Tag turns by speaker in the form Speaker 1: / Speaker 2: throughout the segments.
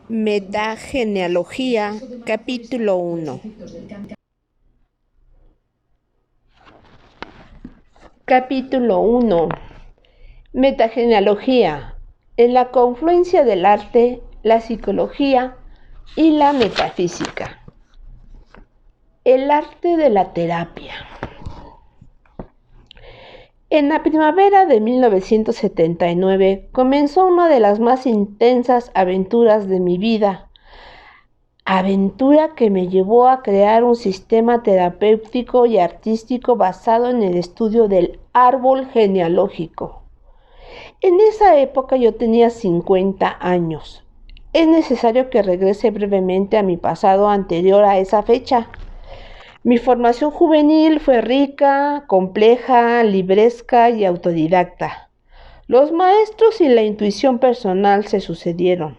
Speaker 1: Metagenealogía, capítulo 1. Capítulo 1. Metagenealogía. En la confluencia del arte, la psicología y la metafísica. El arte de la terapia. En la primavera de 1979 comenzó una de las más intensas aventuras de mi vida. Aventura que me llevó a crear un sistema terapéutico y artístico basado en el estudio del árbol genealógico. En esa época yo tenía 50 años. Es necesario que regrese brevemente a mi pasado anterior a esa fecha. Mi formación juvenil fue rica, compleja, libresca y autodidacta. Los maestros y la intuición personal se sucedieron,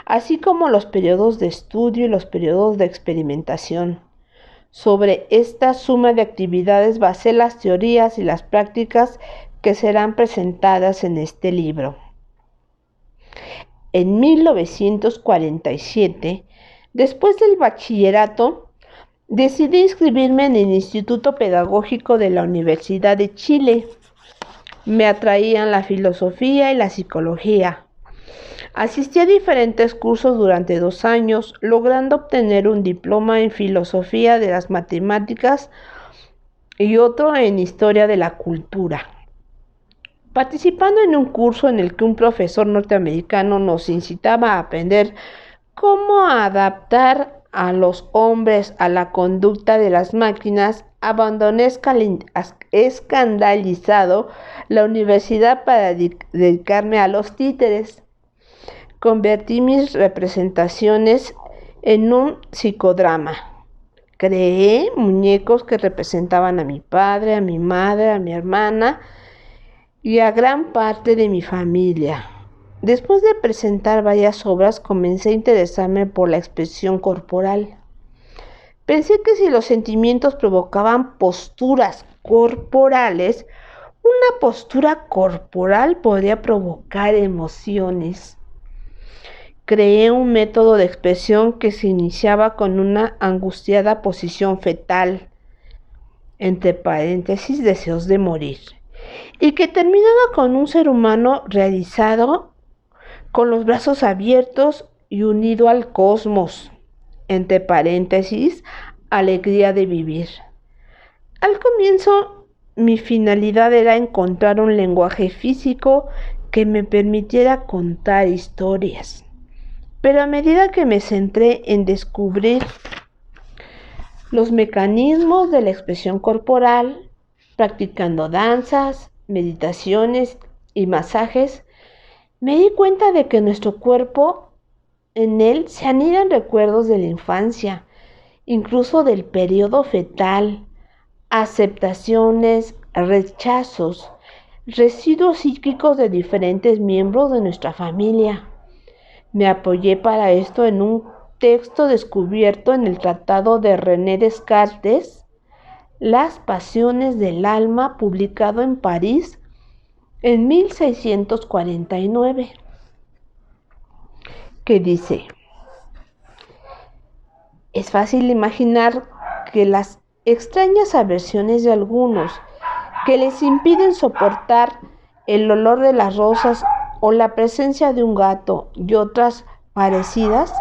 Speaker 1: así como los periodos de estudio y los periodos de experimentación. Sobre esta suma de actividades basé las teorías y las prácticas que serán presentadas en este libro. En 1947, después del bachillerato, decidí inscribirme en el Instituto Pedagógico de la Universidad de Chile. Me atraían la filosofía y la psicología. Asistí a diferentes cursos durante 2 años, logrando obtener un diploma en filosofía de las matemáticas y otro en historia de la cultura. Participando en un curso en el que un profesor norteamericano nos incitaba a aprender cómo adaptar a los hombres a la conducta de las máquinas, abandoné escandalizado la universidad para dedicarme a los títeres. Convertí mis representaciones en un psicodrama. Creé muñecos que representaban a mi padre, a mi madre, a mi hermana y a gran parte de mi familia. Después de presentar varias obras, comencé a interesarme por la expresión corporal. Pensé que si los sentimientos provocaban posturas corporales, una postura corporal podría provocar emociones. Creé un método de expresión que se iniciaba con una angustiada posición fetal, entre paréntesis, deseos de morir, y que terminaba con un ser humano realizado con los brazos abiertos y unido al cosmos, entre paréntesis, alegría de vivir. Al comienzo, mi finalidad era encontrar un lenguaje físico que me permitiera contar historias. Pero a medida que me centré en descubrir los mecanismos de la expresión corporal, practicando danzas, meditaciones y masajes, me di cuenta de que nuestro cuerpo, en él se anidan recuerdos de la infancia, incluso del periodo fetal, aceptaciones, rechazos, residuos psíquicos de diferentes miembros de nuestra familia. Me apoyé para esto en un texto descubierto en el Tratado de René Descartes, Las Pasiones del Alma, publicado en París en 1649, que dice: es fácil imaginar que las extrañas aversiones de algunos que les impiden soportar el olor de las rosas o la presencia de un gato y otras parecidas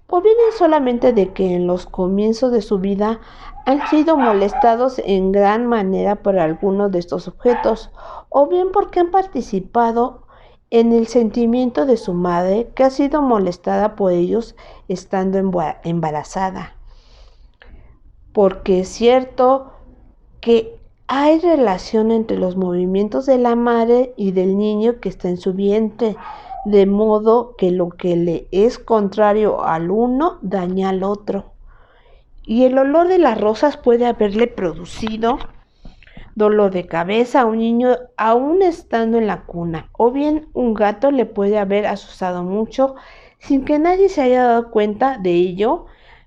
Speaker 1: provienen solamente de que en los comienzos de su vida han sido molestados en gran manera por algunos de estos objetos, o bien porque han participado en el sentimiento de su madre, que ha sido molestada por ellos estando embarazada. Porque es cierto que hay relación entre los movimientos de la madre y del niño que está en su vientre, de modo que lo que le es contrario al uno daña al otro. Y el olor de las rosas puede haberle producido dolor de cabeza a un niño aún estando en la cuna, o bien un gato le puede haber asustado mucho sin que nadie se haya dado cuenta de ello,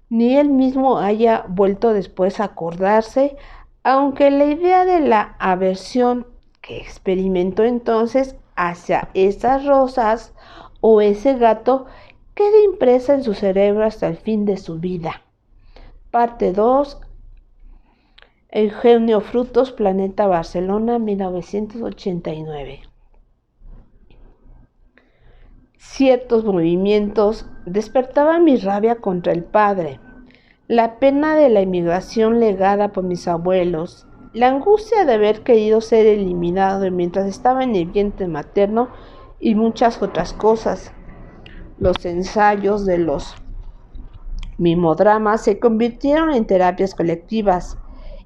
Speaker 1: ni él mismo haya vuelto después a acordarse, aunque la idea de la aversión que experimentó entonces hacia esas rosas o ese gato quede impresa en su cerebro hasta el fin de su vida. Parte 2. Eugenio Frutos, Planeta Barcelona, 1989. Ciertos movimientos despertaban mi rabia contra el padre, la pena de la emigración legada por mis abuelos, la angustia de haber querido ser eliminado mientras estaba en el vientre materno y muchas otras cosas. Los ensayos de los mimodramas se convirtieron en terapias colectivas.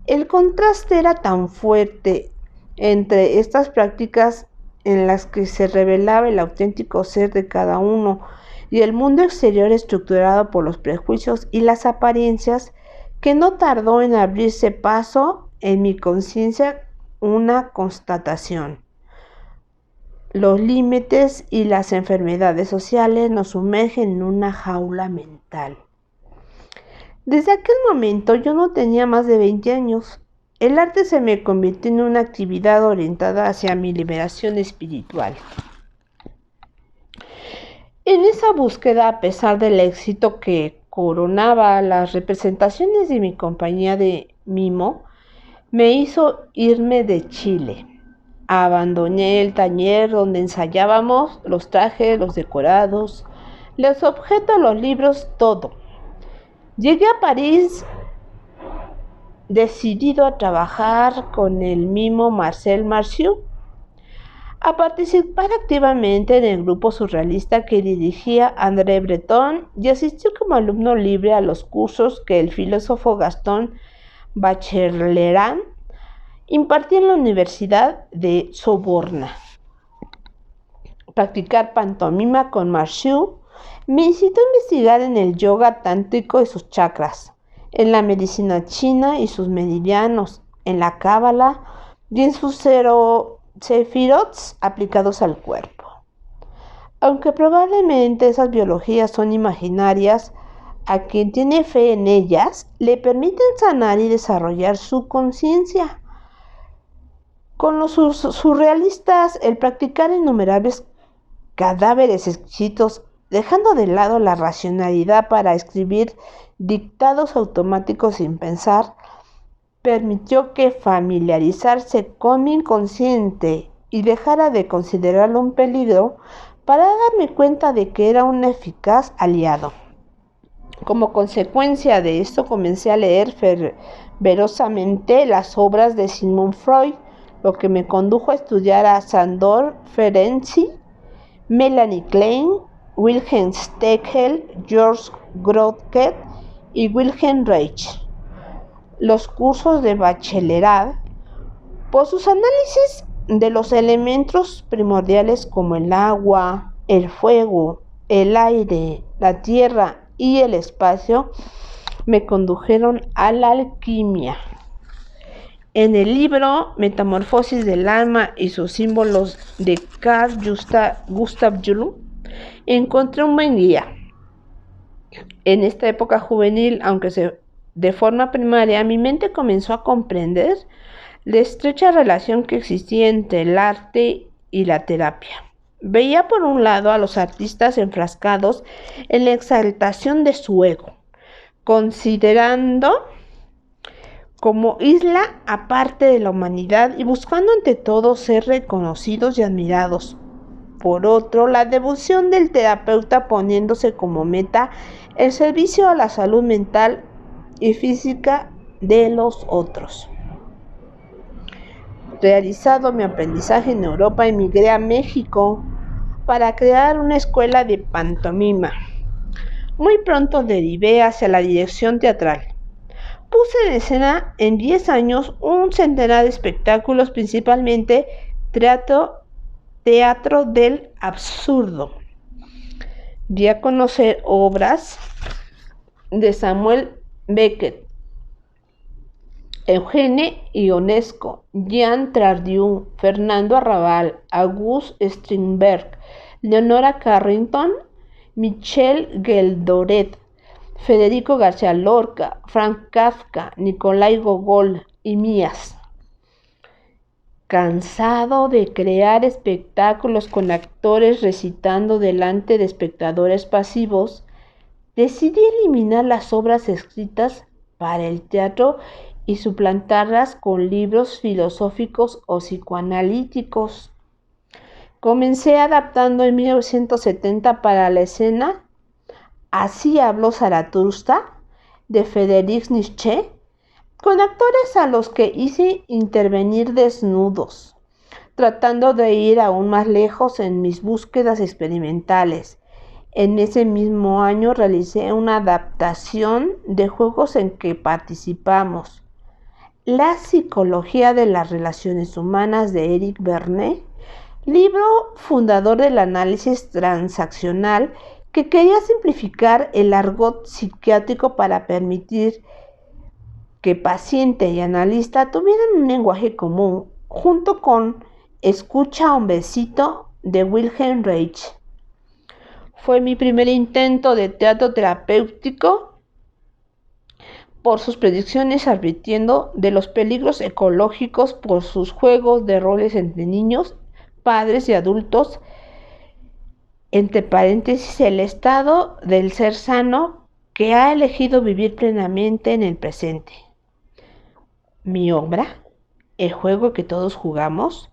Speaker 1: El contraste era tan fuerte entre estas prácticas en las que se revelaba el auténtico ser de cada uno y el mundo exterior estructurado por los prejuicios y las apariencias, que no tardó en abrirse paso en mi conciencia una constatación. Los límites y las enfermedades sociales nos sumergen en una jaula mental. Desde aquel momento yo no tenía más de 20 años. El arte se me convirtió en una actividad orientada hacia mi liberación espiritual. En esa búsqueda, a pesar del éxito que coronaba las representaciones de mi compañía de mimo, me hizo irme de Chile. Abandoné el taller donde ensayábamos los trajes, los decorados, los objetos, los libros, todo. Llegué a París decidido a trabajar con el mimo Marcel Marceau, a participar activamente en el grupo surrealista que dirigía André Breton y asistir como alumno libre a los cursos que el filósofo Gaston Bachelard impartía en la Universidad de Sorbona. Practicar pantomima con Marceau me incitó a investigar en el yoga tántrico y sus chakras, en la medicina china y sus meridianos, en la cábala y en sus sefirots aplicados al cuerpo. Aunque probablemente esas biologías son imaginarias, a quien tiene fe en ellas le permiten sanar y desarrollar su conciencia. Con los surrealistas, el practicar innumerables cadáveres exquisitos, dejando de lado la racionalidad para escribir dictados automáticos sin pensar, permitió que familiarizarse con mi inconsciente y dejara de considerarlo un peligro para darme cuenta de que era un eficaz aliado. Como consecuencia de esto, comencé a leer fervorosamente las obras de Sigmund Freud, lo que me condujo a estudiar a Sándor Ferenczi, Melanie Klein, Wilhelm Stengel, George Groth y Wilhelm Reich. Los cursos de bachillerato, por sus análisis de los elementos primordiales como el agua, el fuego, el aire, la tierra y el espacio, me condujeron a la alquimia. En el libro Metamorfosis del alma y sus símbolos de Carl Gustav Jung, encontré un buen guía. En esta época juvenil, aunque de forma primaria, mi mente comenzó a comprender la estrecha relación que existía entre el arte y la terapia. Veía por un lado a los artistas enfrascados en la exaltación de su ego, considerando como isla aparte de la humanidad y buscando ante todo ser reconocidos y admirados. Por otro, la devoción del terapeuta poniéndose como meta el servicio a la salud mental y física de los otros. Realizado mi aprendizaje en Europa, emigré a México para crear una escuela de pantomima. Muy pronto derivé hacia la dirección teatral. Puse en escena en 10 años un centenar de espectáculos, principalmente teatro del absurdo. Di a conocer obras de Samuel Beckett, Eugene Ionesco, Jean Tardieu, Fernando Arrabal, Auguste Strindberg, Leonora Carrington, Michel Geldoret, Federico García Lorca, Franz Kafka, Nikolai Gogol y Mías. Cansado de crear espectáculos con actores recitando delante de espectadores pasivos, decidí eliminar las obras escritas para el teatro y suplantarlas con libros filosóficos o psicoanalíticos. Comencé adaptando en 1970 para la escena Así habló Zaratustra de Friedrich Nietzsche, con actores a los que hice intervenir desnudos, tratando de ir aún más lejos en mis búsquedas experimentales. En ese mismo año realicé una adaptación de juegos en que participamos. La psicología de las relaciones humanas de Eric Berne, libro fundador del análisis transaccional que quería simplificar el argot psiquiátrico para permitir que paciente y analista tuvieran un lenguaje común, junto con Escucha hombrecito de Wilhelm Reich. Fue mi primer intento de teatro terapéutico por sus predicciones advirtiendo de los peligros ecológicos por sus juegos de roles entre niños, padres y adultos, entre paréntesis, el estado del ser sano que ha elegido vivir plenamente en el presente. Mi obra, El juego que todos jugamos,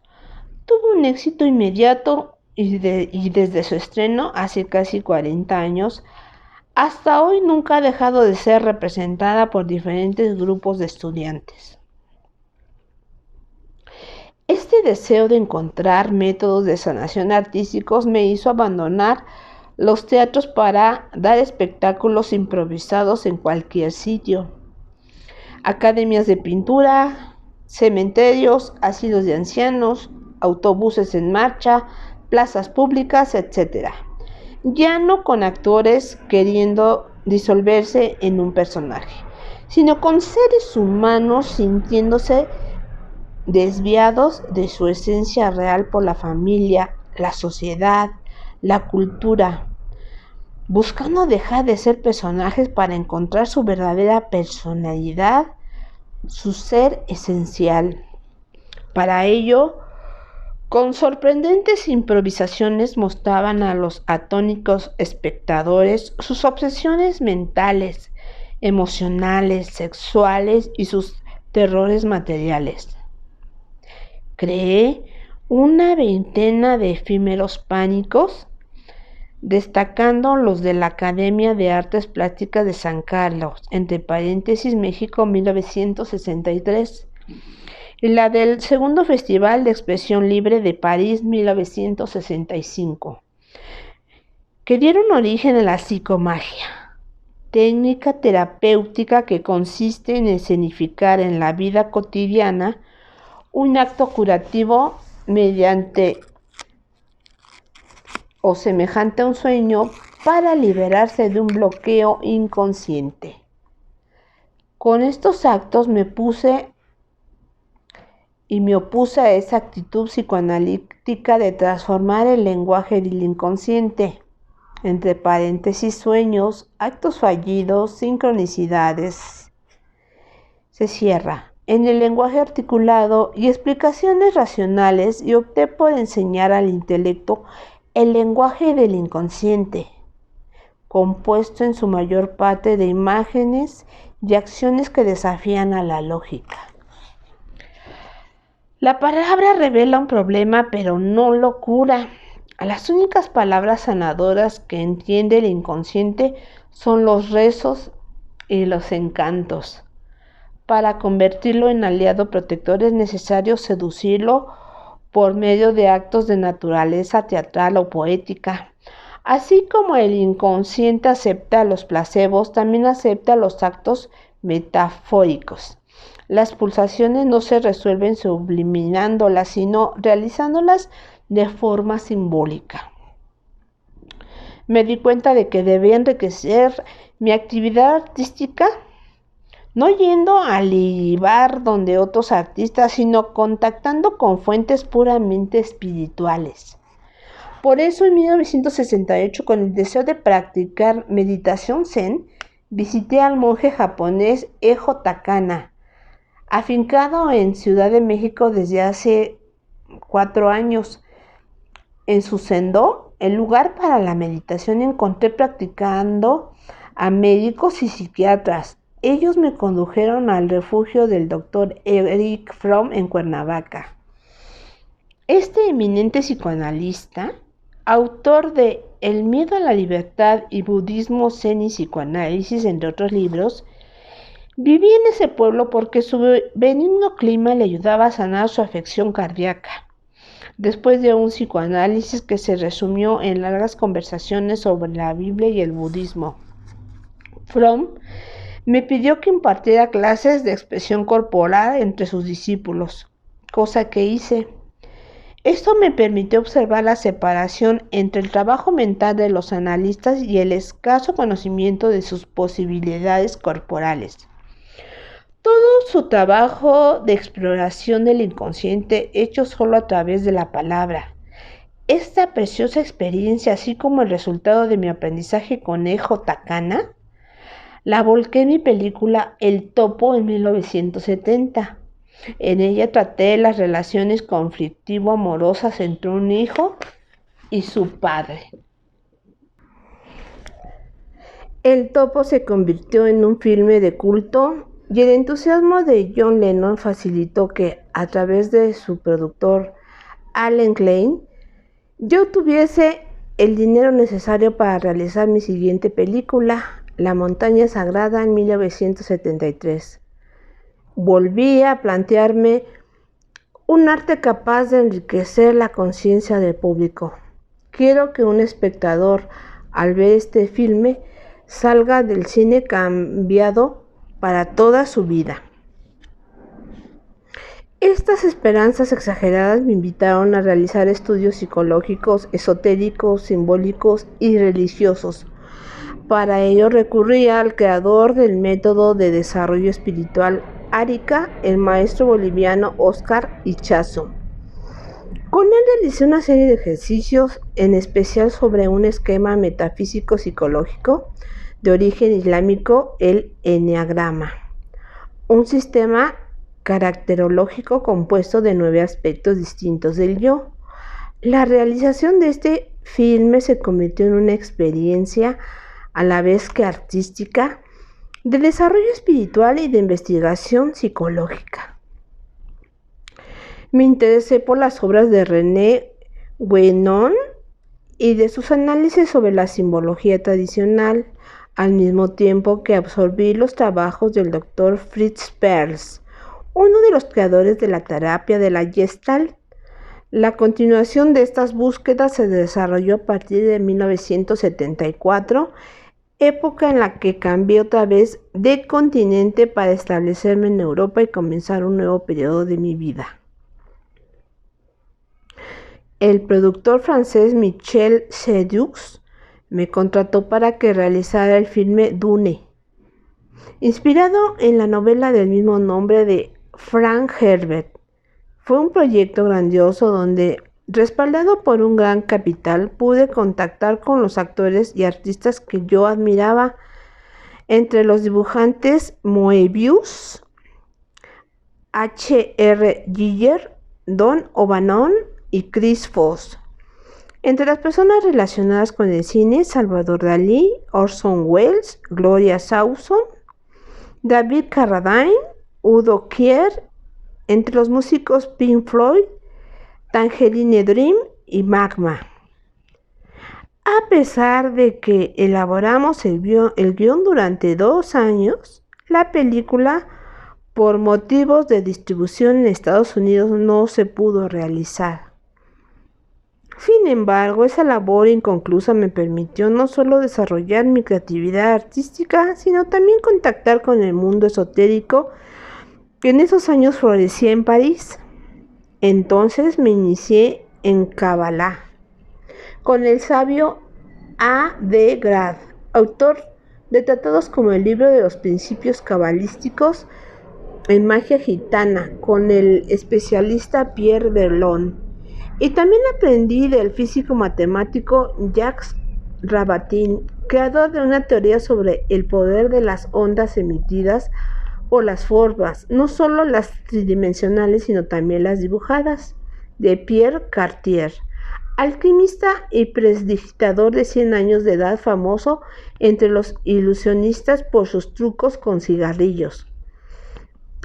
Speaker 1: tuvo un éxito inmediato y desde su estreno hace casi 40 años, hasta hoy nunca ha dejado de ser representada por diferentes grupos de estudiantes. Este deseo de encontrar métodos de sanación artísticos me hizo abandonar los teatros para dar espectáculos improvisados en cualquier sitio. Academias de pintura, cementerios, asilos de ancianos, autobuses en marcha, plazas públicas, etc. Ya no con actores queriendo disolverse en un personaje, sino con seres humanos sintiéndose desviados de su esencia real por la familia, la sociedad, la cultura, buscando dejar de ser personajes para encontrar su verdadera personalidad, su ser esencial. Para ello, con sorprendentes improvisaciones mostraban a los atónicos espectadores sus obsesiones mentales, emocionales, sexuales y sus terrores materiales. Creé una veintena de efímeros pánicos, destacando los de la Academia de Artes Plásticas de San Carlos, entre paréntesis México 1963, y la del Segundo Festival de Expresión Libre de París 1965, que dieron origen a la psicomagia, técnica terapéutica que consiste en escenificar en la vida cotidiana un acto curativo mediante o semejante a un sueño para liberarse de un bloqueo inconsciente. Con estos actos me opuse a esa actitud psicoanalítica de transformar el lenguaje del inconsciente, entre paréntesis sueños, actos fallidos, sincronicidades, se cierra, en el lenguaje articulado y explicaciones racionales, y opté por enseñar al intelecto el lenguaje del inconsciente, compuesto en su mayor parte de imágenes y acciones que desafían a la lógica. La palabra revela un problema, pero no lo cura. Las únicas palabras sanadoras que entiende el inconsciente son los rezos y los encantos. Para convertirlo en aliado protector es necesario seducirlo por medio de actos de naturaleza teatral o poética. Así como el inconsciente acepta los placebos, también acepta los actos metafóricos. Las pulsaciones no se resuelven subliminándolas, sino realizándolas de forma simbólica. Me di cuenta de que debía enriquecer mi actividad artística no yendo al bar donde otros artistas, sino contactando con fuentes puramente espirituales. Por eso en 1968, con el deseo de practicar meditación zen, visité al monje japonés Ejo Takana, afincado en Ciudad de México desde hace 4 años. En su sendó, el lugar para la meditación, encontré practicando a médicos y psiquiatras. Ellos me condujeron al refugio del Dr. Erich Fromm en Cuernavaca. Este eminente psicoanalista, autor de El miedo a la libertad y Budismo, Zen y psicoanálisis, entre otros libros, vivía en ese pueblo porque su benigno clima le ayudaba a sanar su afección cardíaca. Después de un psicoanálisis que se resumió en largas conversaciones sobre la Biblia y el budismo, Fromm me pidió que impartiera clases de expresión corporal entre sus discípulos, cosa que hice. Esto me permitió observar la separación entre el trabajo mental de los analistas y el escaso conocimiento de sus posibilidades corporales. Todo su trabajo de exploración del inconsciente hecho solo a través de la palabra. Esta preciosa experiencia, así como el resultado de mi aprendizaje con Ejo Takana, la volqué en mi película El Topo en 1970. En ella traté las relaciones conflictivo-amorosas entre un hijo y su padre. El Topo se convirtió en un filme de culto y el entusiasmo de John Lennon facilitó que, a través de su productor Allen Klein, yo tuviese el dinero necesario para realizar mi siguiente película, La Montaña Sagrada, en 1973. Volví a plantearme un arte capaz de enriquecer la conciencia del público. Quiero que un espectador, al ver este filme, salga del cine cambiado para toda su vida. Estas esperanzas exageradas me invitaron a realizar estudios psicológicos, esotéricos, simbólicos y religiosos. Para ello recurrí al creador del método de desarrollo espiritual Arica, el maestro boliviano Oscar Ichazo. Con él realicé una serie de ejercicios, en especial sobre un esquema metafísico psicológico de origen islámico, el eneagrama, un sistema caracterológico compuesto de 9 aspectos distintos del yo. La realización de este filme se convirtió en una experiencia a la vez que artística, de desarrollo espiritual y de investigación psicológica. Me interesé por las obras de René Guénon y de sus análisis sobre la simbología tradicional, al mismo tiempo que absorbí los trabajos del Dr. Fritz Perls, uno de los creadores de la terapia de la Gestalt. La continuación de estas búsquedas se desarrolló a partir de 1974, época en la que cambié otra vez de continente para establecerme en Europa y comenzar un nuevo periodo de mi vida. El productor francés Michel Seydoux me contrató para que realizara el filme Dune, inspirado en la novela del mismo nombre de Frank Herbert. Fue un proyecto grandioso donde, respaldado por un gran capital, pude contactar con los actores y artistas que yo admiraba, entre los dibujantes Moebius, H.R. Giger, Don O'Bannon y Chris Foss. Entre las personas relacionadas con el cine, Salvador Dalí, Orson Welles, Gloria Swanson, David Carradine, Udo Kier. Entre los músicos Pink Floyd, Tangerine Dream y Magma. A pesar de que elaboramos el guión durante 2 años, la película, por motivos de distribución en Estados Unidos, no se pudo realizar. Sin embargo, esa labor inconclusa me permitió no solo desarrollar mi creatividad artística, sino también contactar con el mundo esotérico que en esos años florecía en París. Entonces me inicié en Kabbalah con el sabio A. D. Grad, autor de tratados como el libro de los principios cabalísticos, en magia gitana, con el especialista Pierre Berlon. Y también aprendí del físico matemático Jacques Rabatin, creador de una teoría sobre el poder de las ondas emitidas por las formas, no solo las tridimensionales, sino también las dibujadas. de Pierre Cartier, alquimista y prestidigitador de 100 años de edad, famoso entre los ilusionistas por sus trucos con cigarrillos.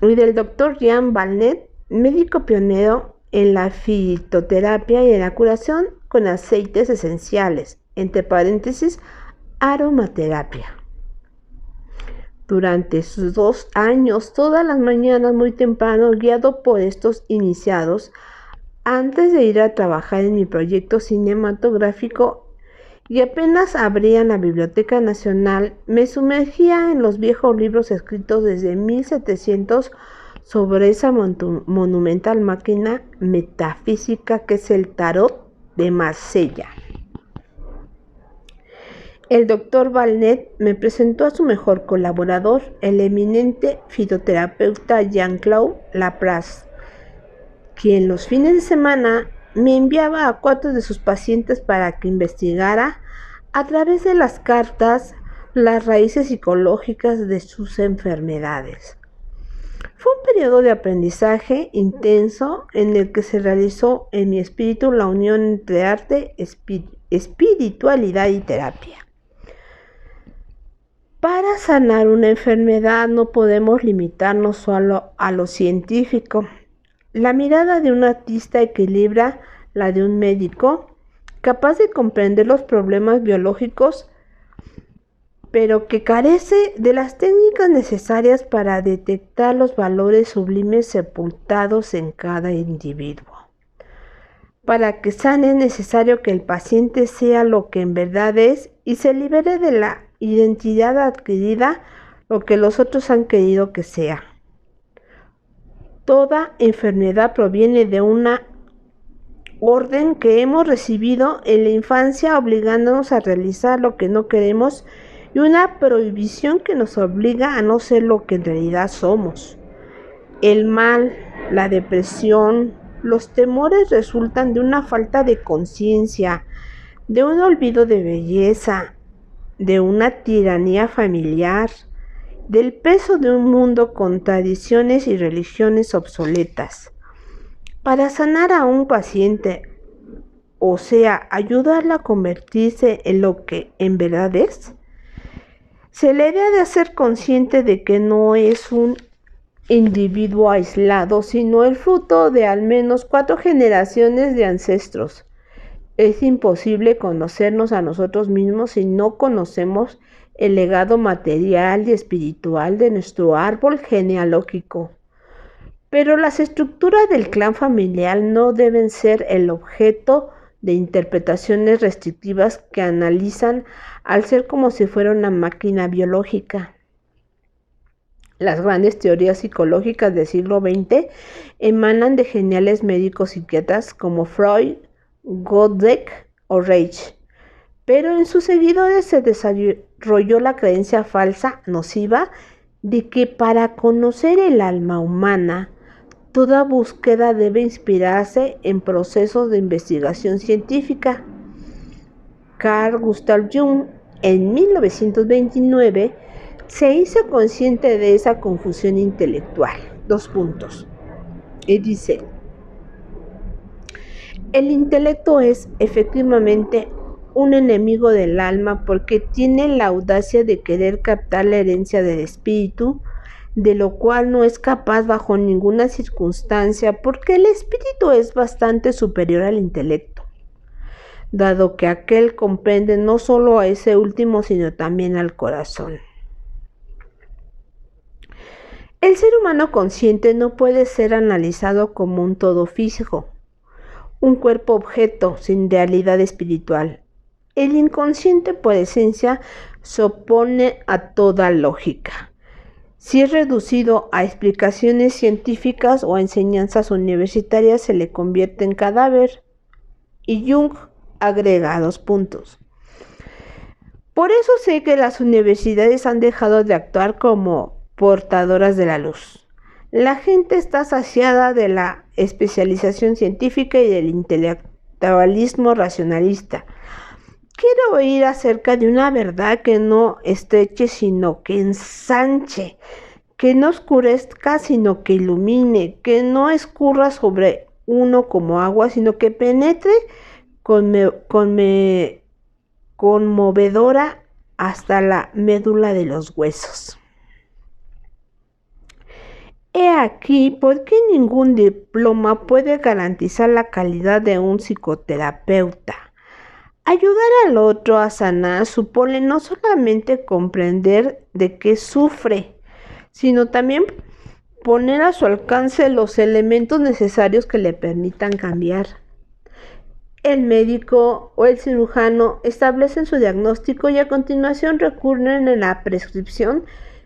Speaker 1: Y del Dr. Jean Valnet, médico pionero en la fitoterapia y en la curación con aceites esenciales, entre paréntesis, aromaterapia. Durante sus 2 años, todas las mañanas muy temprano, guiado por estos iniciados, antes de ir a trabajar en mi proyecto cinematográfico y apenas abría la Biblioteca Nacional, me sumergía en los viejos libros escritos desde 1700 sobre esa monumental máquina metafísica que es el tarot de Marsella. El doctor Valnet me presentó a su mejor colaborador, el eminente fitoterapeuta Jean-Claude Lapras, quien los fines de semana me enviaba a 4 de sus pacientes para que investigara a través de las cartas las raíces psicológicas de sus enfermedades. Fue un periodo de aprendizaje intenso en el que se realizó en mi espíritu la unión entre arte, espiritualidad y terapia. Para sanar una enfermedad no podemos limitarnos solo a lo científico. La mirada de un artista equilibra la de un médico, capaz de comprender los problemas biológicos, pero que carece de las técnicas necesarias para detectar los valores sublimes sepultados en cada individuo. Para que sane es necesario que el paciente sea lo que en verdad es y se libere de la identidad adquirida, lo que los otros han querido que sea. Toda enfermedad proviene de una orden que hemos recibido en la infancia, obligándonos a realizar lo que no queremos, y una prohibición que nos obliga a no ser lo que en realidad somos. El mal, la depresión, los temores resultan de una falta de conciencia, de un olvido de belleza, de una tiranía familiar, del peso de un mundo con tradiciones y religiones obsoletas. Para sanar a un paciente, o sea, ayudarla a convertirse en lo que en verdad es, se le debe de hacer consciente de que no es un individuo aislado, sino el fruto de al menos 4 generaciones de ancestros. Es imposible conocernos a nosotros mismos si no conocemos el legado material y espiritual de nuestro árbol genealógico. Pero las estructuras del clan familiar no deben ser el objeto de interpretaciones restrictivas que analizan al ser como si fuera una máquina biológica. Las grandes teorías psicológicas del siglo XX emanan de geniales médicos psiquiatras como Freud, Godek o Reich, pero en sus seguidores se desarrolló la creencia falsa, nociva, de que para conocer el alma humana, toda búsqueda debe inspirarse en procesos de investigación científica. Carl Gustav Jung, en 1929, se hizo consciente de esa confusión intelectual. Y dice: el intelecto es efectivamente un enemigo del alma porque tiene la audacia de querer captar la herencia del espíritu, de lo cual no es capaz bajo ninguna circunstancia, porque el espíritu es bastante superior al intelecto, dado que aquel comprende no solo a ese último, sino también al corazón. El ser humano consciente no puede ser analizado como un todo físico, un cuerpo objeto sin realidad espiritual. El inconsciente por esencia se opone a toda lógica. Si es reducido a explicaciones científicas o a enseñanzas universitarias, se le convierte en cadáver. Y Jung agrega 2 puntos. Por eso sé que las universidades han dejado de actuar como portadoras de la luz. La gente está saciada de la especialización científica y del intelectualismo racionalista. Quiero oír acerca de una verdad que no estreche, sino que ensanche, que no oscurezca, sino que ilumine, que no escurra sobre uno como agua, sino que penetre conmovedora hasta la médula de los huesos. He aquí por qué ningún diploma puede garantizar la calidad de un psicoterapeuta. Ayudar al otro a sanar supone no solamente comprender de qué sufre, sino también poner a su alcance los elementos necesarios que le permitan cambiar. El médico o el cirujano establecen su diagnóstico y a continuación recurren a la prescripción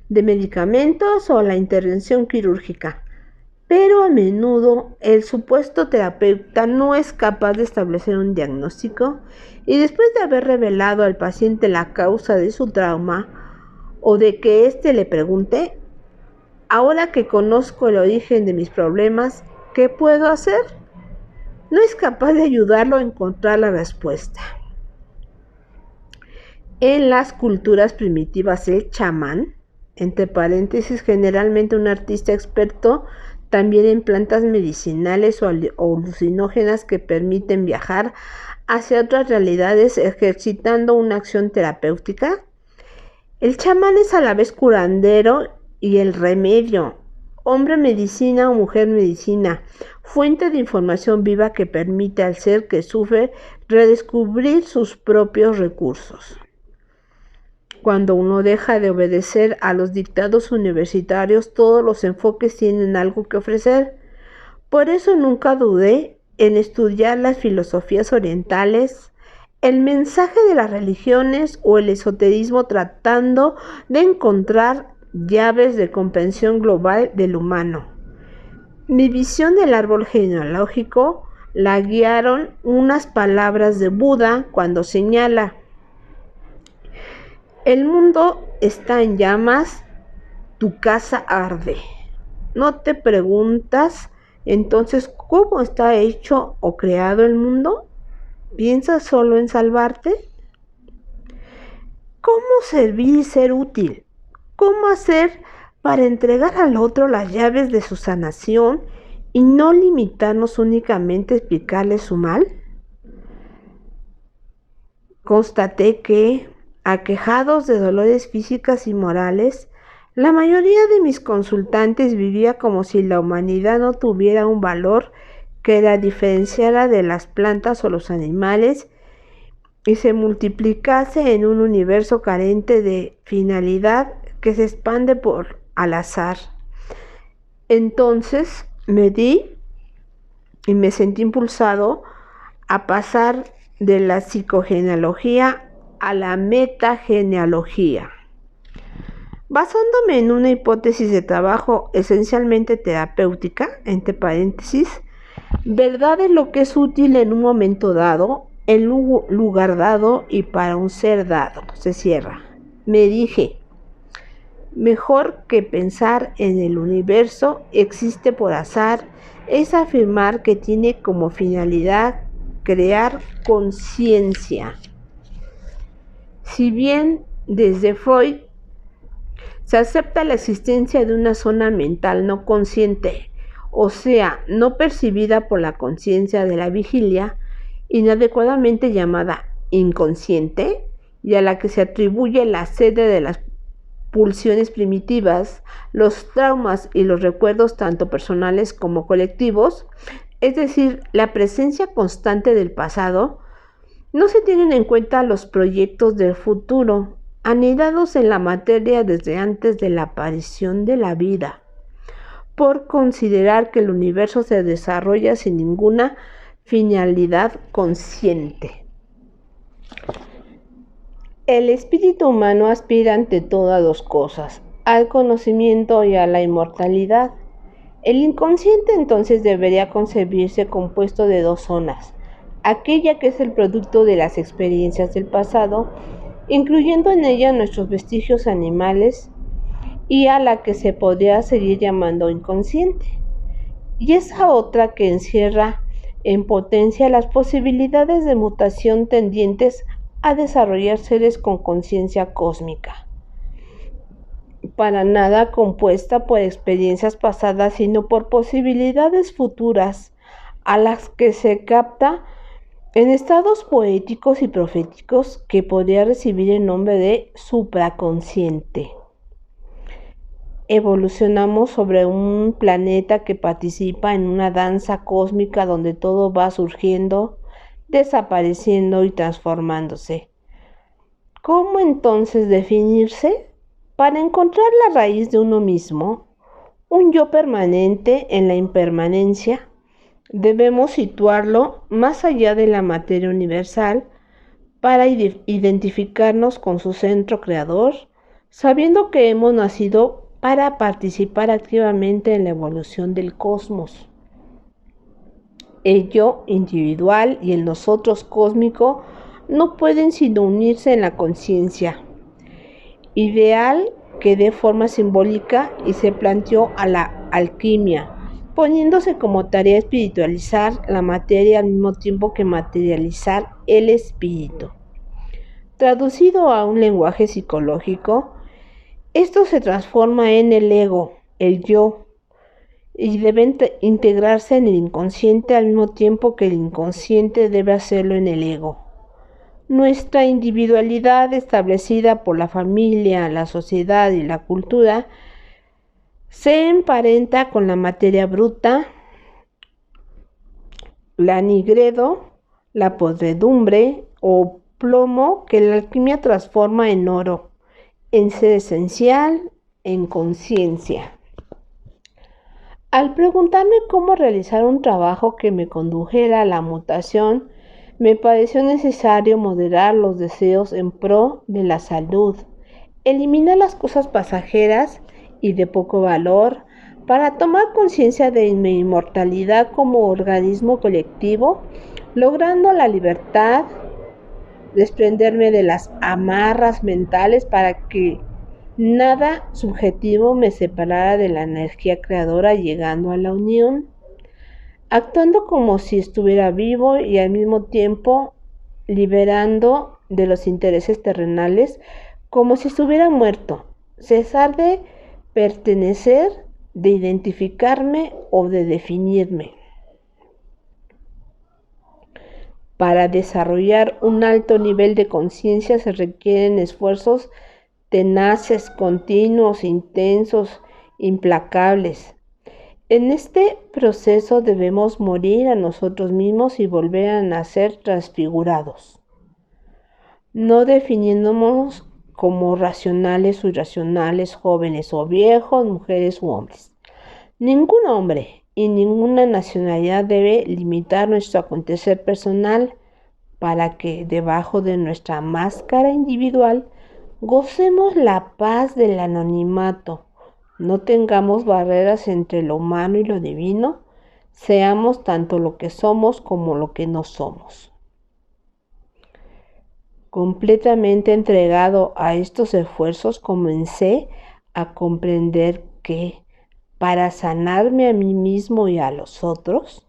Speaker 1: de medicamentos o la intervención quirúrgica. Pero a menudo el supuesto terapeuta no es capaz de establecer un diagnóstico y después de haber revelado al paciente la causa de su trauma o de que éste le pregunte, ahora que conozco el origen de mis problemas, ¿qué puedo hacer? No es capaz de ayudarlo a encontrar la respuesta. En las culturas primitivas, el chamán, entre paréntesis, generalmente un artista experto también en plantas medicinales o alucinógenas que permiten viajar hacia otras realidades ejercitando una acción terapéutica. El chamán es a la vez curandero y el remedio, hombre medicina o mujer medicina, fuente de información viva que permite al ser que sufre redescubrir sus propios recursos. Cuando uno deja de obedecer a los dictados universitarios, todos los enfoques tienen algo que ofrecer. Por eso nunca dudé en estudiar las filosofías orientales, el mensaje de las religiones o el esoterismo tratando de encontrar llaves de comprensión global del humano. Mi visión del árbol genealógico la guiaron unas palabras de Buda cuando señala: el mundo está en llamas, tu casa arde. ¿No te preguntas entonces cómo está hecho o creado el mundo? ¿Piensas solo en salvarte? ¿Cómo servir y ser útil? ¿Cómo hacer para entregar al otro las llaves de su sanación y no limitarnos únicamente a explicarle su mal? Constaté que, aquejados de dolores físicas y morales, la mayoría de mis consultantes vivía como si la humanidad no tuviera un valor que la diferenciara de las plantas o los animales y se multiplicase en un universo carente de finalidad que se expande por al azar. Entonces me di y me sentí impulsado a pasar de la psicogenealogía a la metagenealogía. Basándome en una hipótesis de trabajo esencialmente terapéutica, entre paréntesis, verdad es lo que es útil en un momento dado, en un lugar dado y para un ser dado, se cierra. Me dije, mejor que pensar en el universo existe por azar, es afirmar que tiene como finalidad crear conciencia. Si bien desde Freud se acepta la existencia de una zona mental no consciente, o sea, no percibida por la conciencia de la vigilia, inadecuadamente llamada inconsciente, y a la que se atribuye la sede de las pulsiones primitivas, los traumas y los recuerdos tanto personales como colectivos, es decir, la presencia constante del pasado, no se tienen en cuenta los proyectos del futuro, anidados en la materia desde antes de la aparición de la vida, por considerar que el universo se desarrolla sin ninguna finalidad consciente. El espíritu humano aspira ante todo a dos cosas, al conocimiento y a la inmortalidad. El inconsciente entonces debería concebirse compuesto de dos zonas, aquella que es el producto de las experiencias del pasado, incluyendo en ella nuestros vestigios animales, y a la que se podría seguir llamando inconsciente, y esa otra que encierra en potencia las posibilidades de mutación tendientes a desarrollar seres con conciencia cósmica, para nada compuesta por experiencias pasadas, sino por posibilidades futuras, a las que se capta en estados poéticos y proféticos que podría recibir el nombre de supraconsciente. Evolucionamos sobre un planeta que participa en una danza cósmica donde todo va surgiendo, desapareciendo y transformándose. ¿Cómo entonces definirse? Para encontrar la raíz de uno mismo, un yo permanente en la impermanencia, debemos situarlo más allá de la materia universal para identificarnos con su centro creador, sabiendo que hemos nacido para participar activamente en la evolución del cosmos. El yo individual y el nosotros cósmico no pueden sino unirse en la conciencia, ideal que de forma simbólica y se planteó a la alquimia, poniéndose como tarea espiritualizar la materia al mismo tiempo que materializar el espíritu. Traducido a un lenguaje psicológico, esto se transforma en el ego, el yo, y debe integrarse en el inconsciente al mismo tiempo que el inconsciente debe hacerlo en el ego. Nuestra individualidad establecida por la familia, la sociedad y la cultura se emparenta con la materia bruta, la nigredo, la podredumbre o plomo que la alquimia transforma en oro, en ser esencial, en conciencia. Al preguntarme cómo realizar un trabajo que me condujera a la mutación, me pareció necesario moderar los deseos en pro de la salud, eliminar las cosas pasajeras y de poco valor para tomar conciencia de mi inmortalidad como organismo colectivo, logrando la libertad, desprenderme de las amarras mentales para que nada subjetivo me separara de la energía creadora, llegando a la unión, actuando como si estuviera vivo y al mismo tiempo liberando de los intereses terrenales como si estuviera muerto, cesar de pertenecer, de identificarme o de definirme. Para desarrollar un alto nivel de conciencia se requieren esfuerzos tenaces, continuos, intensos, implacables. En este proceso debemos morir a nosotros mismos y volver a nacer transfigurados, no definiéndonos como racionales o irracionales, jóvenes o viejos, mujeres u hombres. Ningún hombre y ninguna nacionalidad debe limitar nuestro acontecer personal para que debajo de nuestra máscara individual gocemos la paz del anonimato, no tengamos barreras entre lo humano y lo divino, seamos tanto lo que somos como lo que no somos. Completamente entregado a estos esfuerzos, comencé a comprender que, para sanarme a mí mismo y a los otros,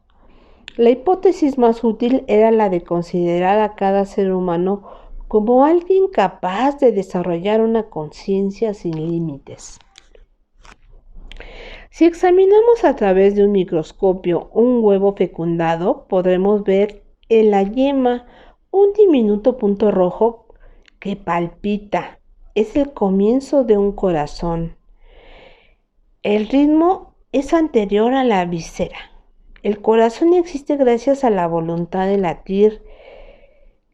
Speaker 1: la hipótesis más útil era la de considerar a cada ser humano como alguien capaz de desarrollar una conciencia sin límites. Si examinamos a través de un microscopio un huevo fecundado, podremos ver en la yema un diminuto punto rojo que palpita. Es el comienzo de un corazón. El ritmo es anterior a la víscera. El corazón existe gracias a la voluntad de latir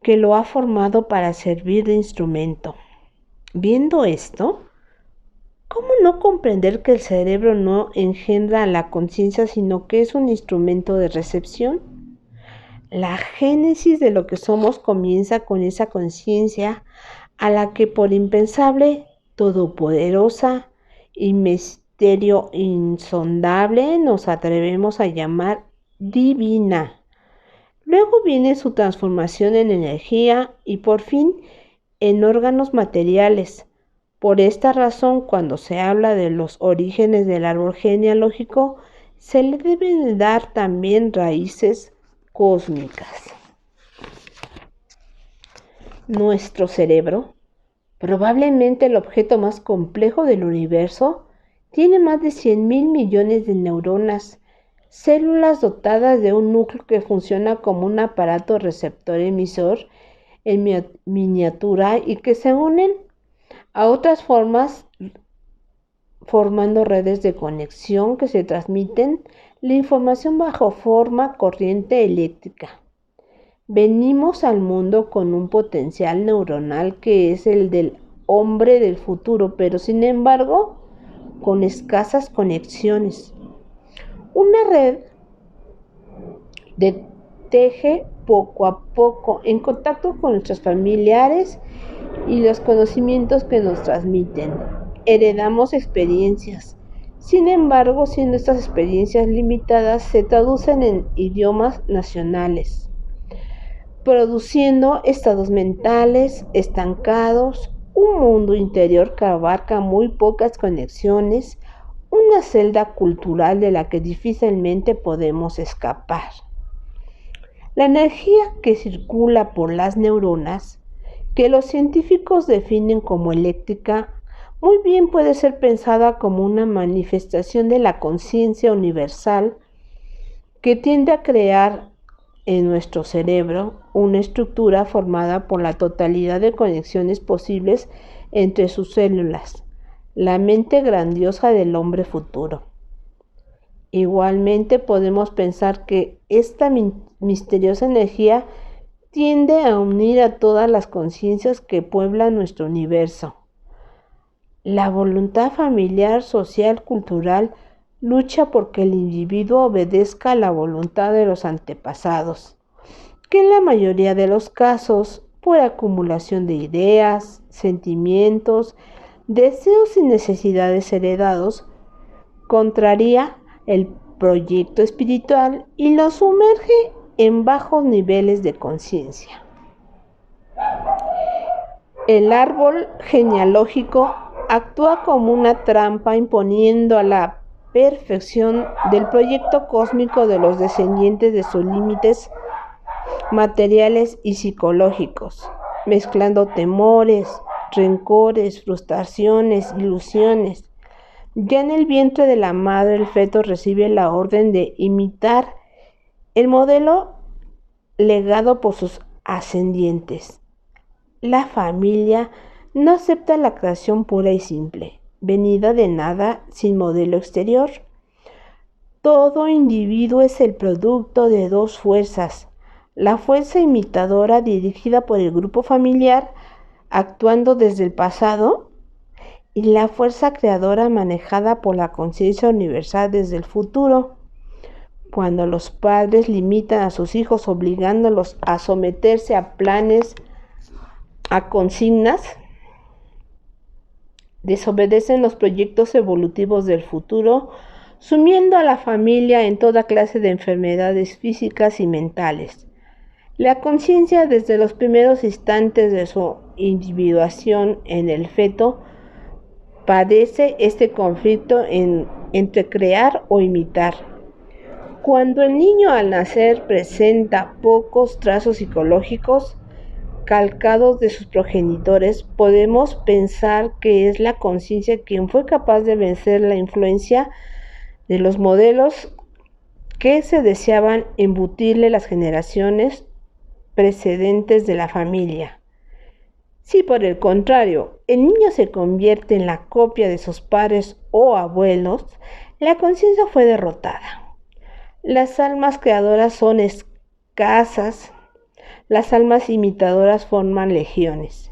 Speaker 1: que lo ha formado para servir de instrumento. Viendo esto, ¿cómo no comprender que el cerebro no engendra la conciencia, sino que es un instrumento de recepción? La génesis de lo que somos comienza con esa conciencia a la que por impensable, todopoderosa y misterio insondable nos atrevemos a llamar divina. Luego viene su transformación en energía y por fin en órganos materiales. Por esta razón, cuando se habla de los orígenes del árbol genealógico, se le deben dar también raíces cósmicas. Nuestro cerebro, probablemente el objeto más complejo del universo, tiene más de 100.000 millones de neuronas, células dotadas de un núcleo que funciona como un aparato receptor-emisor en miniatura y que se unen a otras formas formando redes de conexión que se transmiten la información bajo forma corriente eléctrica. Venimos al mundo con un potencial neuronal que es el del hombre del futuro, pero sin embargo con escasas conexiones. Una red de teje poco a poco en contacto con nuestros familiares y los conocimientos que nos transmiten. Heredamos experiencias. Sin embargo, siendo estas experiencias limitadas, se traducen en idiomas nacionales, produciendo estados mentales estancados, un mundo interior que abarca muy pocas conexiones, una celda cultural de la que difícilmente podemos escapar. La energía que circula por las neuronas, que los científicos definen como eléctrica, muy bien puede ser pensada como una manifestación de la conciencia universal que tiende a crear en nuestro cerebro una estructura formada por la totalidad de conexiones posibles entre sus células, la mente grandiosa del hombre futuro. Igualmente podemos pensar que esta misteriosa energía tiende a unir a todas las conciencias que pueblan nuestro universo. La voluntad familiar, social, cultural lucha porque el individuo obedezca a la voluntad de los antepasados, que en la mayoría de los casos, por acumulación de ideas, sentimientos, deseos y necesidades heredados, contraría el proyecto espiritual y lo sumerge en bajos niveles de conciencia. El árbol genealógico actúa como una trampa imponiendo a la perfección del proyecto cósmico de los descendientes de sus límites materiales y psicológicos, mezclando temores, rencores, frustraciones, ilusiones. Ya en el vientre de la madre, el feto recibe la orden de imitar el modelo legado por sus ascendientes. La familia no acepta la creación pura y simple, venida de nada sin modelo exterior. Todo individuo es el producto de dos fuerzas: la fuerza imitadora dirigida por el grupo familiar, actuando desde el pasado, y la fuerza creadora manejada por la conciencia universal desde el futuro. Cuando los padres limitan a sus hijos obligándolos a someterse a planes, a consignas, desobedecen los proyectos evolutivos del futuro, sumiendo a la familia en toda clase de enfermedades físicas y mentales. La conciencia, desde los primeros instantes de su individuación en el feto, padece este conflicto entre crear o imitar. Cuando el niño al nacer presenta pocos trazos psicológicos calcados de sus progenitores, podemos pensar que es la conciencia quien fue capaz de vencer la influencia de los modelos que se deseaban embutirle las generaciones precedentes de la familia. Si por el contrario el niño se convierte en la copia de sus padres o abuelos, la conciencia fue derrotada. Las almas creadoras son escasas, las almas imitadoras forman legiones.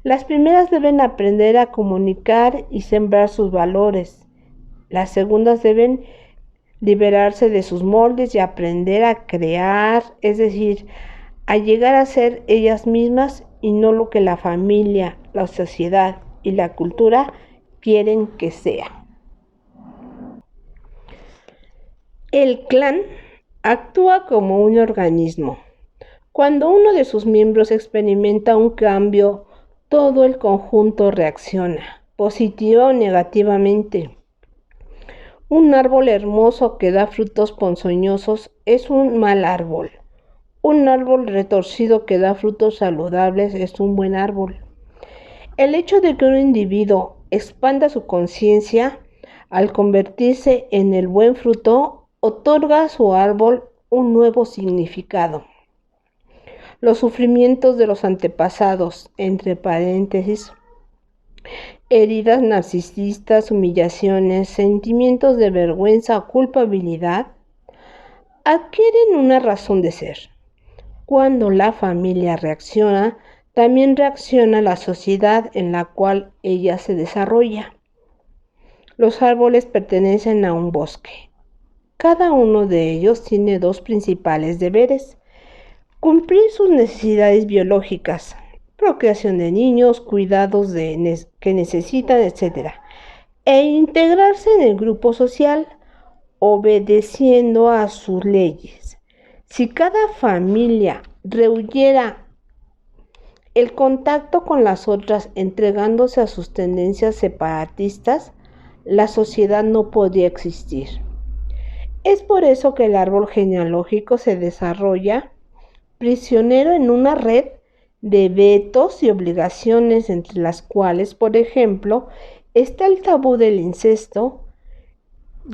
Speaker 1: Las primeras deben aprender a comunicar y sembrar sus valores. Las segundas deben liberarse de sus moldes y aprender a crear, es decir, a llegar a ser ellas mismas y no lo que la familia, la sociedad y la cultura quieren que sea. El clan actúa como un organismo. Cuando uno de sus miembros experimenta un cambio, todo el conjunto reacciona, positiva o negativamente. Un árbol hermoso que da frutos ponzoñosos es un mal árbol. Un árbol retorcido que da frutos saludables es un buen árbol. El hecho de que un individuo expanda su conciencia al convertirse en el buen fruto otorga a su árbol un nuevo significado. Los sufrimientos de los antepasados, entre paréntesis, heridas narcisistas, humillaciones, sentimientos de vergüenza o culpabilidad, adquieren una razón de ser. Cuando la familia reacciona, también reacciona la sociedad en la cual ella se desarrolla. Los árboles pertenecen a un bosque. Cada uno de ellos tiene dos principales deberes: cumplir sus necesidades biológicas, procreación de niños, cuidados que necesitan, etc. E integrarse en el grupo social, obedeciendo a sus leyes. Si cada familia rehuyera el contacto con las otras, entregándose a sus tendencias separatistas, la sociedad no podría existir. Es por eso que el árbol genealógico se desarrolla prisionero en una red de vetos y obligaciones, entre las cuales, por ejemplo, está el tabú del incesto,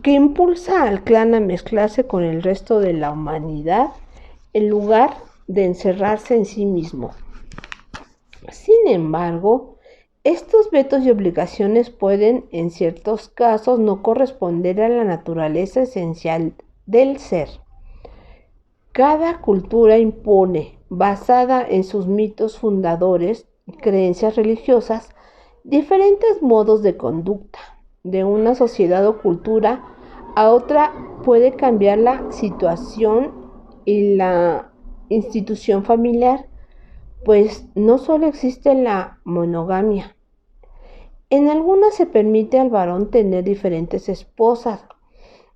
Speaker 1: que impulsa al clan a mezclarse con el resto de la humanidad en lugar de encerrarse en sí mismo. Sin embargo, estos vetos y obligaciones pueden, en ciertos casos, no corresponder a la naturaleza esencial del ser. Cada cultura impone, basada en sus mitos fundadores y creencias religiosas, diferentes modos de conducta. De una sociedad o cultura a otra puede cambiar la situación y la institución familiar, pues no solo existe la monogamia. En algunas se permite al varón tener diferentes esposas.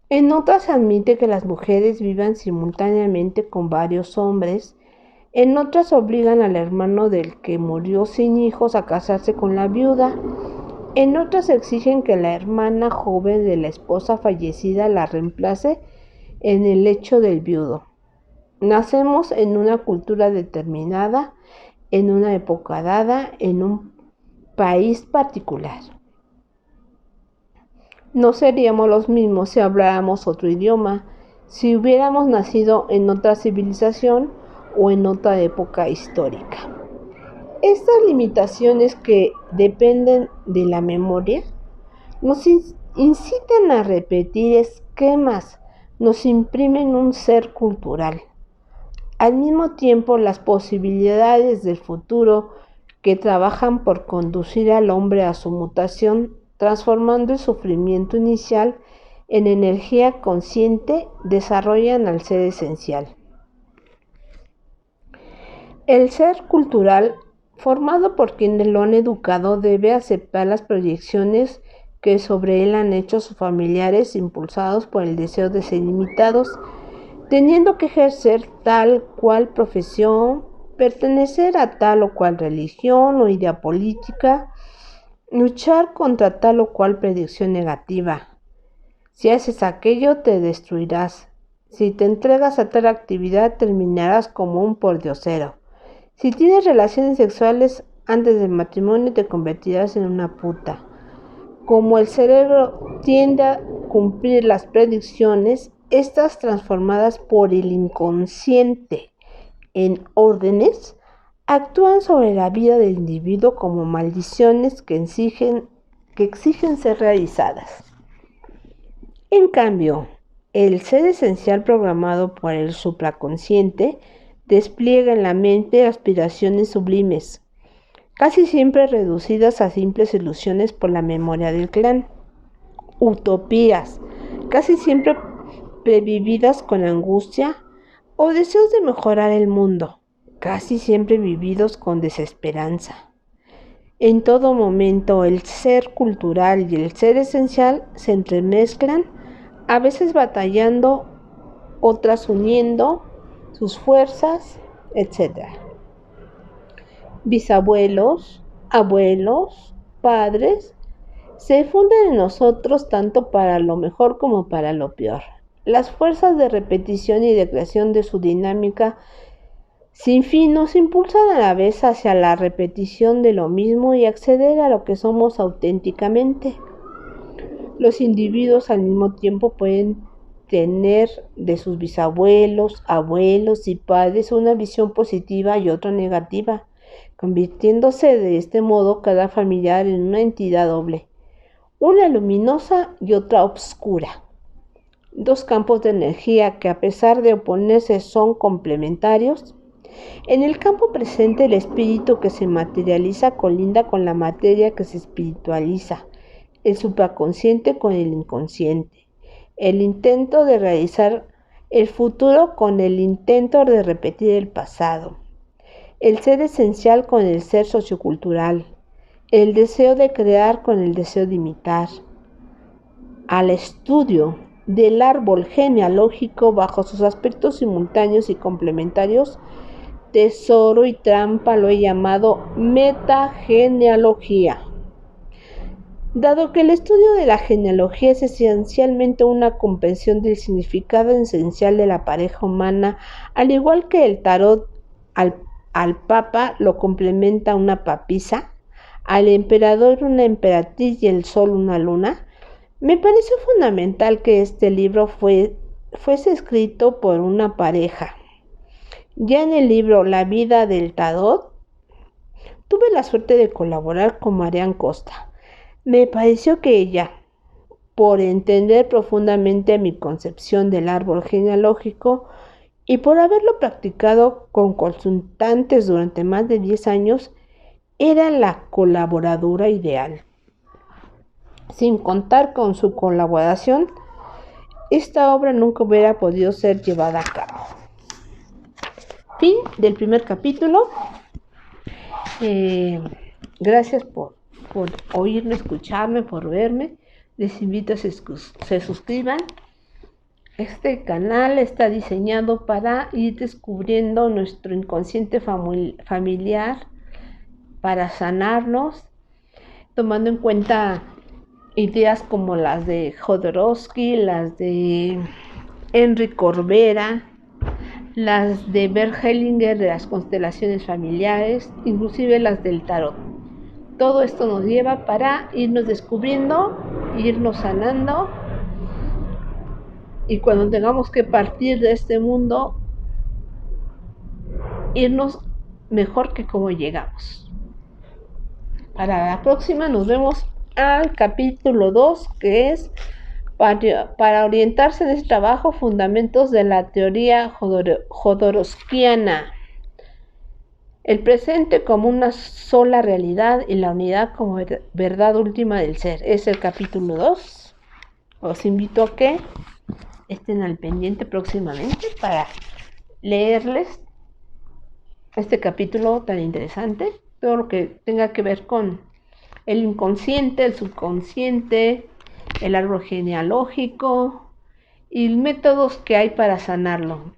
Speaker 1: En otras se admite que las mujeres vivan simultáneamente con varios hombres. En otras obligan al hermano del que murió sin hijos a casarse con la viuda. En otras exigen que la hermana joven de la esposa fallecida la reemplace en el lecho del viudo. Nacemos en una cultura determinada, en una época dada, en un país particular. No seríamos los mismos si habláramos otro idioma, si hubiéramos nacido en otra civilización o en otra época histórica. Estas limitaciones, que dependen de la memoria, nos incitan a repetir esquemas, nos imprimen un ser cultural. Al mismo tiempo, las posibilidades del futuro que trabajan por conducir al hombre a su mutación, transformando el sufrimiento inicial en energía consciente, desarrollan al ser esencial. El ser cultural, formado por quienes lo han educado, debe aceptar las proyecciones que sobre él han hecho sus familiares, impulsados por el deseo de ser imitados, teniendo que ejercer tal cual profesión, pertenecer a tal o cual religión o idea política, luchar contra tal o cual predicción negativa. Si haces aquello, te destruirás. Si te entregas a tal actividad, terminarás como un pordiosero. Si tienes relaciones sexuales antes del matrimonio, te convertirás en una puta. Como el cerebro tiende a cumplir las predicciones, estas transformadas por el inconsciente en órdenes, actúan sobre la vida del individuo como maldiciones que exigen ser realizadas. En cambio, el ser esencial programado por el supraconsciente despliega en la mente aspiraciones sublimes, casi siempre reducidas a simples ilusiones por la memoria del clan, utopías, casi siempre prevividas con angustia, o deseos de mejorar el mundo, casi siempre vividos con desesperanza. En todo momento, el ser cultural y el ser esencial se entremezclan, a veces batallando, otras uniendo sus fuerzas, etc. Bisabuelos, abuelos, padres, se funden en nosotros tanto para lo mejor como para lo peor. Las fuerzas de repetición y de creación de su dinámica sin fin nos impulsan a la vez hacia la repetición de lo mismo y acceder a lo que somos auténticamente. Los individuos al mismo tiempo pueden tener de sus bisabuelos, abuelos y padres una visión positiva y otra negativa, convirtiéndose de este modo cada familiar en una entidad doble, una luminosa y otra oscura. Dos campos de energía que, a pesar de oponerse, son complementarios. En el campo presente, el espíritu que se materializa colinda con la materia que se espiritualiza, el supraconsciente con el inconsciente, el intento de realizar el futuro con el intento de repetir el pasado, el ser esencial con el ser sociocultural, el deseo de crear con el deseo de imitar. Al estudio del árbol genealógico bajo sus aspectos simultáneos y complementarios, tesoro y trampa, lo he llamado metagenealogía. Dado que el estudio de la genealogía es esencialmente una comprensión del significado esencial de la pareja humana, al igual que el tarot al papa lo complementa una papisa, al emperador una emperatriz y el sol una luna, me pareció fundamental que este libro fuese escrito por una pareja. Ya en el libro La vida del tarot, tuve la suerte de colaborar con Marian Costa. Me pareció que ella, por entender profundamente mi concepción del árbol genealógico y por haberlo practicado con consultantes durante más de 10 años, era la colaboradora ideal. Sin contar con su colaboración, esta obra nunca hubiera podido ser llevada a cabo. Fin del primer capítulo. Gracias por oírme, escucharme, por verme. Les invito a que se suscriban. Este canal está diseñado para ir descubriendo nuestro inconsciente familiar, para sanarnos, tomando en cuenta ideas como las de Jodorowsky, las de Henry Corbera, las de Bert Hellinger de las constelaciones familiares, inclusive las del tarot. Todo esto nos lleva para irnos descubriendo, irnos sanando, y cuando tengamos que partir de este mundo, irnos mejor que como llegamos. Para la próxima nos vemos al capítulo 2, que es para orientarse en este trabajo, fundamentos de la teoría jodorowskiana. El presente como una sola realidad y la unidad como verdad última del ser. Es el capítulo 2. Os invito a que estén al pendiente próximamente para leerles este capítulo tan interesante. Todo lo que tenga que ver con el inconsciente, el subconsciente, el árbol genealógico y métodos que hay para sanarlo.